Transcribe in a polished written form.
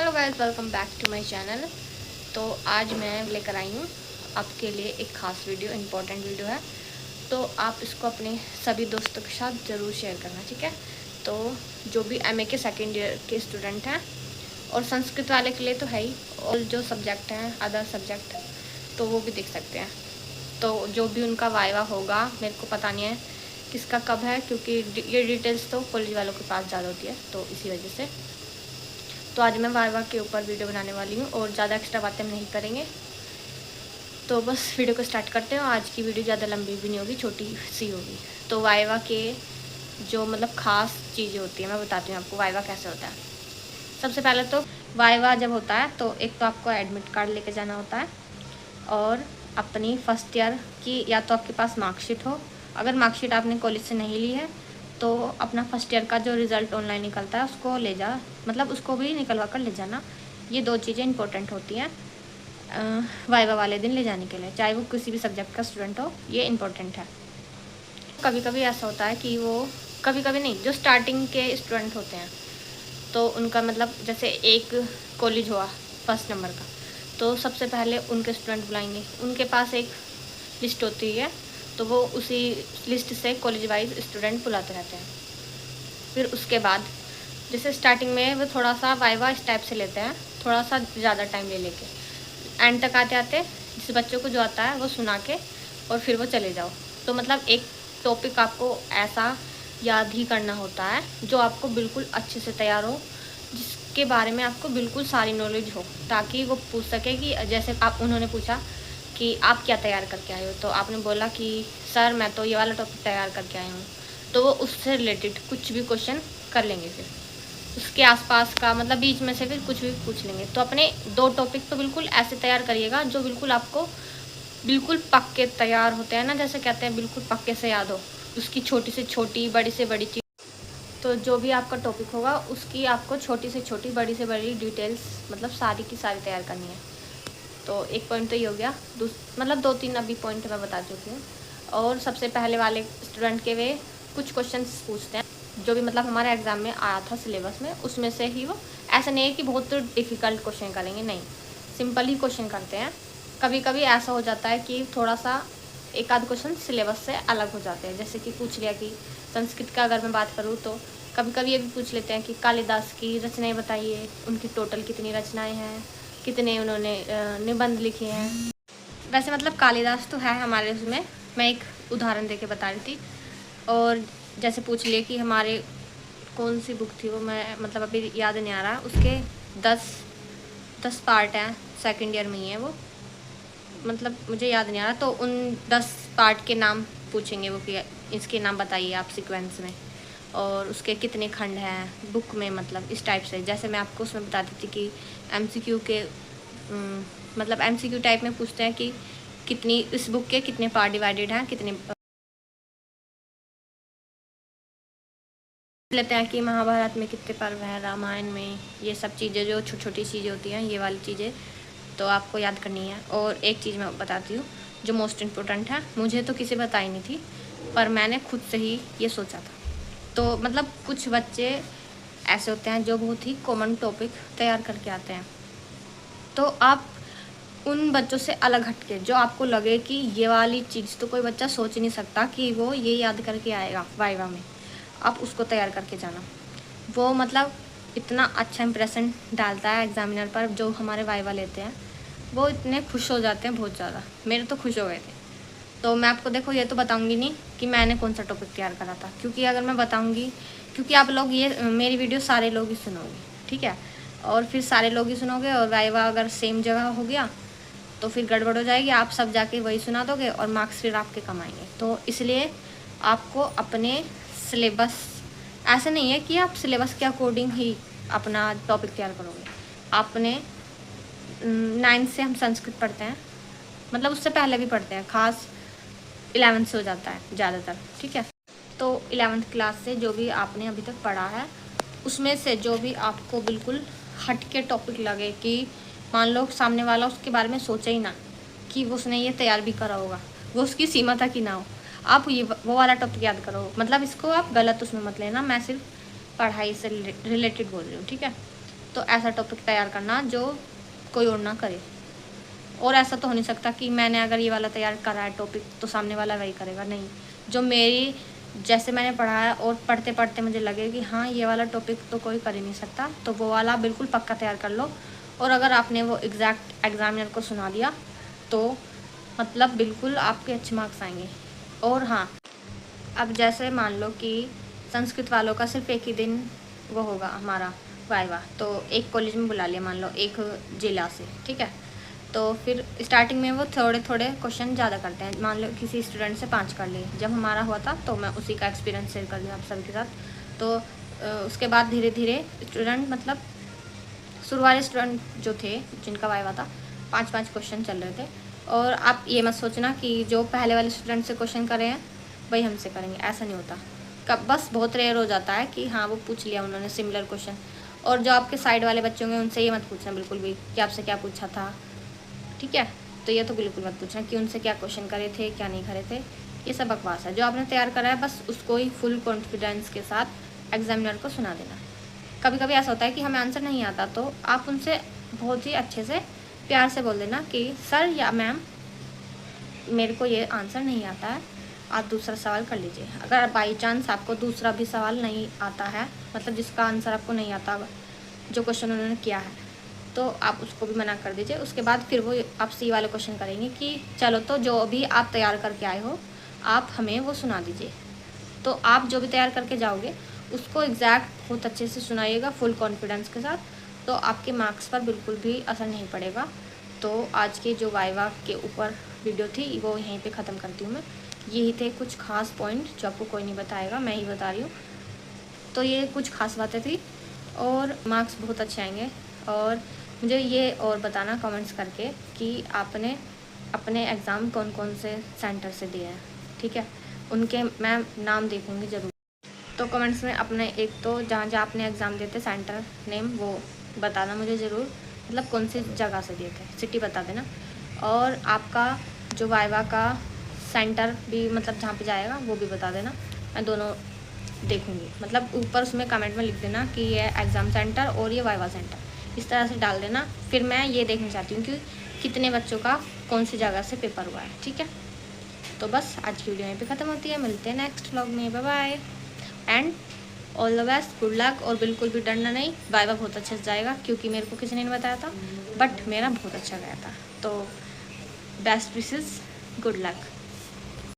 Hello guys, welcome back to my channel. तो आज मैं लेकर आई हूँ आपके लिए एक ख़ास वीडियो, इम्पोर्टेंट वीडियो है। तो आप इसको अपने सभी दोस्तों के साथ ज़रूर शेयर करना, ठीक है। तो जो भी एमए के सेकेंड ईयर के स्टूडेंट हैं और संस्कृत वाले के लिए तो है ही, और जो सब्जेक्ट हैं अदर सब्जेक्ट तो वो भी देख सकते हैं। तो जो भी उनका वाइवा होगा, मेरे को पता नहीं है किसका कब है, क्योंकि ये डिटेल्स तो कॉलेज वालों के पास ज़्यादा होती है, तो इसी वजह से। तो आज मैं वाइवा के ऊपर वीडियो बनाने वाली हूँ और ज़्यादा एक्स्ट्रा बातें हम नहीं करेंगे। तो बस वीडियो को स्टार्ट करते हैं। आज की वीडियो ज़्यादा लंबी भी नहीं होगी, छोटी सी होगी। तो वाइवा के जो मतलब ख़ास चीज़ें होती हैं मैं बताती हूँ आपको वाइवा कैसे होता है। सबसे पहले तो वाइवा जब होता है तो एक तो आपको एडमिट कार्ड लेके जाना होता है और अपनी फर्स्ट ईयर की या तो आपके पास मार्कशीट हो। अगर मार्कशीट आपने कॉलेज से नहीं ली है तो अपना फर्स्ट ईयर का जो रिज़ल्ट ऑनलाइन निकलता है उसको ले जा, मतलब उसको भी निकलवा कर ले जाना। ये दो चीज़ें इंपॉर्टेंट होती हैं वाइवा वाले दिन ले जाने के लिए, चाहे वो किसी भी सब्जेक्ट का स्टूडेंट हो, ये इम्पोर्टेंट है। कभी कभी ऐसा होता है कि वो, कभी कभी नहीं, जो स्टार्टिंग के स्टूडेंट होते हैं तो उनका मतलब जैसे एक कॉलेज हुआ फर्स्ट नंबर का, तो सबसे पहले उनके स्टूडेंट बुलाएंगे। उनके पास एक लिस्ट होती है तो वो उसी लिस्ट से कॉलेज वाइज स्टूडेंट बुलाते रहते हैं। फिर उसके बाद जैसे स्टार्टिंग में वो थोड़ा सा वाइवा इस टाइप से लेते हैं, थोड़ा सा ज़्यादा टाइम ले लेके, एंड तक आते आते जिस बच्चों को जो आता है वो सुना के और फिर वो चले जाओ। तो मतलब एक टॉपिक आपको ऐसा याद ही करना होता है जो आपको बिल्कुल अच्छे से तैयार हो, जिसके बारे में आपको बिल्कुल सारी नॉलेज हो, ताकि वो पूछ सके कि जैसे आप उन्होंने पूछा कि आप क्या तैयार करके आए हो, तो आपने बोला कि सर मैं तो ये वाला टॉपिक तैयार करके आया हूँ, तो वो उससे रिलेटेड कुछ भी क्वेश्चन कर लेंगे। फिर उसके आसपास का मतलब बीच में से फिर कुछ भी पूछ लेंगे। तो अपने दो टॉपिक तो बिल्कुल ऐसे तैयार करिएगा जो बिल्कुल आपको बिल्कुल पक्के तैयार होते हैं ना, जैसे कहते हैं बिल्कुल पक्के से याद हो, उसकी छोटी से छोटी बड़ी से बड़ी चीज़। तो जो भी आपका टॉपिक होगा उसकी आपको छोटी से छोटी बड़ी से बड़ी डिटेल्स मतलब सारी की सारी तैयार करनी है। तो एक पॉइंट तो ये हो गया। मतलब दो तीन अभी पॉइंट मैं बता चुकी हूँ। और सबसे पहले वाले स्टूडेंट के वे कुछ क्वेश्चंस पूछते हैं जो भी मतलब हमारे एग्ज़ाम में आया था सिलेबस में, उसमें से ही वो, ऐसा नहीं है कि बहुत डिफ़िकल्ट क्वेश्चन करेंगे, नहीं, सिंपल ही क्वेश्चन करते हैं। कभी कभी ऐसा हो जाता है कि थोड़ा सा एक आध क्वेश्चन सिलेबस से अलग हो जाते हैं, जैसे कि पूछ लिया कि संस्कृत का अगर मैं बात करूँ तो कभी कभी ये भी पूछ लेते हैं कि कालिदास की रचनाएं बताइए, उनकी टोटल कितनी रचनाएं हैं, कितने उन्होंने निबंध लिखे हैं। वैसे मतलब कालिदास तो है हमारे उसमें, मैं एक उदाहरण देके बता रही थी। और जैसे पूछ लिए कि हमारे कौन सी बुक थी वो, मैं मतलब अभी याद नहीं आ रहा, उसके 10 पार्ट हैं, सेकंड ईयर में ही है वो, मतलब मुझे याद नहीं आ रहा। तो उन 10 पार्ट के नाम पूछेंगे वो कि इसके नाम बताइए आप सीक्वेंस में, और उसके कितने खंड हैं बुक में, मतलब इस टाइप से। जैसे मैं आपको उसमें बताती थी कि एमसीक्यू के मतलब एमसीक्यू टाइप में पूछते हैं कि कितनी इस बुक के कितने पार्ट डिवाइडेड हैं, कितने लेते हैं कि महाभारत में कितने पर्व हैं, रामायण में, ये सब चीज़ें जो छोटी छोटी चीज़ें होती हैं, ये वाली चीज़ें तो आपको याद करनी है। और एक चीज़ मैं बताती हूँ जो मोस्ट इम्पोर्टेंट है, मुझे तो किसी बताई नहीं थी पर मैंने खुद से ही ये सोचा था। तो मतलब कुछ बच्चे ऐसे होते हैं जो बहुत ही कॉमन टॉपिक तैयार करके आते हैं, तो आप उन बच्चों से अलग हटके, जो आपको लगे कि ये वाली चीज़ तो कोई बच्चा सोच ही नहीं सकता कि वो ये याद करके आएगा वाइवा में, आप उसको तैयार करके जाना। वो मतलब इतना अच्छा इंप्रेशन डालता है एग्जामिनर पर, जो हमारे वाइवा लेते हैं वो इतने खुश हो जाते हैं बहुत ज़्यादा, मेरे तो खुश हो गए थे। तो मैं आपको देखो ये तो बताऊंगी नहीं कि मैंने कौन सा टॉपिक तैयार करा था, क्योंकि अगर मैं बताऊंगी, क्योंकि आप लोग ये मेरी वीडियो सारे लोग ही सुनोगे, ठीक है, और फिर सारे लोग ही सुनोगे और वाइवा अगर सेम जगह हो गया तो फिर गड़बड़ हो जाएगी, आप सब जाके वही सुना दोगे और मार्क्स फिर आपके कम आएंगे। तो इसलिए आपको अपने सिलेबस, ऐसे नहीं है कि आप सिलेबस के अकॉर्डिंग ही अपना टॉपिक तैयार करोगे। आपने 9th से हम संस्कृत पढ़ते हैं, मतलब उससे पहले भी पढ़ते हैं, खास 11th से हो जाता है ज़्यादातर, ठीक है। तो 11th क्लास से जो भी आपने अभी तक पढ़ा है उसमें से जो भी आपको बिल्कुल हट के टॉपिक लगे, कि मान लो सामने वाला उसके बारे में सोचे ही ना कि उसने ये तैयार भी करा होगा, वो उसकी सीमा तक ही ना हो, आप ये वो वाला टॉपिक याद करो। मतलब इसको आप गलत उसमें मत लेना, मैं सिर्फ पढ़ाई से रिलेटेड बोल रही हूँ, ठीक है। तो ऐसा टॉपिक तैयार करना जो कोई और ना करे। और ऐसा तो हो नहीं सकता कि मैंने अगर ये वाला तैयार करा है टॉपिक तो सामने वाला वही करेगा, नहीं। जो मेरी जैसे मैंने पढ़ा है और पढ़ते पढ़ते मुझे लगे कि हाँ ये वाला टॉपिक तो कोई कर ही नहीं सकता, तो वो वाला बिल्कुल पक्का तैयार कर लो। और अगर आपने वो एग्जैक्ट एग्जामिनर को सुना दिया तो मतलब बिल्कुल आपके अच्छे मार्क्स आएंगे। और हाँ, अब जैसे मान लो कि संस्कृत वालों का सिर्फ एक ही दिन वो होगा हमारा वाइवा, तो एक कॉलेज में बुला लिया मान लो एक जिला से, ठीक है। तो फिर स्टार्टिंग में वो थोड़े थोड़े क्वेश्चन ज़्यादा करते हैं, मान लो किसी स्टूडेंट से 5 कर लिए। जब हमारा हुआ था तो मैं उसी का एक्सपीरियंस शेयर कर दिया आप सभी के साथ। तो उसके बाद धीरे धीरे स्टूडेंट मतलब शुरू वाले स्टूडेंट जो थे जिनका वाइवा था 5-5 क्वेश्चन चल रहे थे। और आप ये मत सोचना कि जो पहले वाले स्टूडेंट से क्वेश्चन करे हैं वही हमसे करेंगे, ऐसा नहीं होता। कब बस बहुत रेयर हो जाता है कि हाँ वो पूछ लिया उन्होंने सिमिलर क्वेश्चन। और जो आपके साइड वाले बच्चे होंगे उनसे ये मत पूछना बिल्कुल भी कि आपसे क्या पूछा था, ठीक है। तो ये तो बिल्कुल मत पूछना कि उनसे क्या क्वेश्चन करे थे क्या नहीं करे थे, ये सब बकवास है। जो आपने तैयार करा है बस उसको ही फुल कॉन्फिडेंस के साथ एग्जामिनर को सुना देना। कभी कभी ऐसा होता है कि हमें आंसर नहीं आता तो आप उनसे बहुत ही अच्छे से प्यार से बोल देना कि सर या मैम मेरे को ये आंसर नहीं आता है, आप दूसरा सवाल कर लीजिए। अगर बाई चांस आपको दूसरा भी सवाल नहीं आता है, मतलब जिसका आंसर आपको नहीं आता जो क्वेश्चन उन्होंने किया है, तो आप उसको भी मना कर दीजिए। उसके बाद फिर वो आपसे ये वाले क्वेश्चन करेंगे कि चलो तो जो भी आप तैयार करके आए हो आप हमें वो सुना दीजिए। तो आप जो भी तैयार करके जाओगे उसको एग्जैक्ट बहुत अच्छे से सुनाइएगा फुल कॉन्फिडेंस के साथ, तो आपके मार्क्स पर बिल्कुल भी असर नहीं पड़ेगा। तो आज के जो वाइवा के ऊपर वीडियो थी वो यहीं पे ख़त्म करती हूँ मैं। यही थे कुछ खास पॉइंट जो आपको कोई नहीं बताएगा, मैं ही बता रही हूँ। तो ये कुछ खास बातें थी और मार्क्स बहुत अच्छे आएंगे। और मुझे ये और बताना कमेंट्स करके कि आपने अपने एग्ज़ाम कौन कौन से सेंटर से दिए हैं, ठीक है। उनके मैं नाम देखूँगी ज़रूर। तो कमेंट्स में अपने एक तो जहाँ जहाँ आपने एग्ज़ाम दिए थे सेंटर नेम वो बताना मुझे ज़रूर, मतलब कौन सी जगह से दिए थे, सिटी बता देना। और आपका जो वाइवा का सेंटर भी मतलब जहाँ पे जाएगा वो भी बता देना, मैं दोनों देखूँगी। मतलब ऊपर उसमें कमेंट में लिख देना कि ये एग्ज़ाम सेंटर और ये वाइवा सेंटर, इस तरह से डाल देना। फिर मैं ये देखना चाहती हूँ कि कितने बच्चों का कौन सी जगह से पेपर हुआ है, ठीक है। तो बस आज की वीडियो यहीं पे ख़त्म होती है, मिलते हैं नेक्स्ट व्लॉग में, bye bye and all the best, good luck. और बिल्कुल भी डरना नहीं, वाइवा बहुत अच्छे से जाएगा क्योंकि मेरे को किसी ने नहीं बताया था बट मेरा बहुत अच्छा गया था। तो बेस्ट विशेस, गुड लक।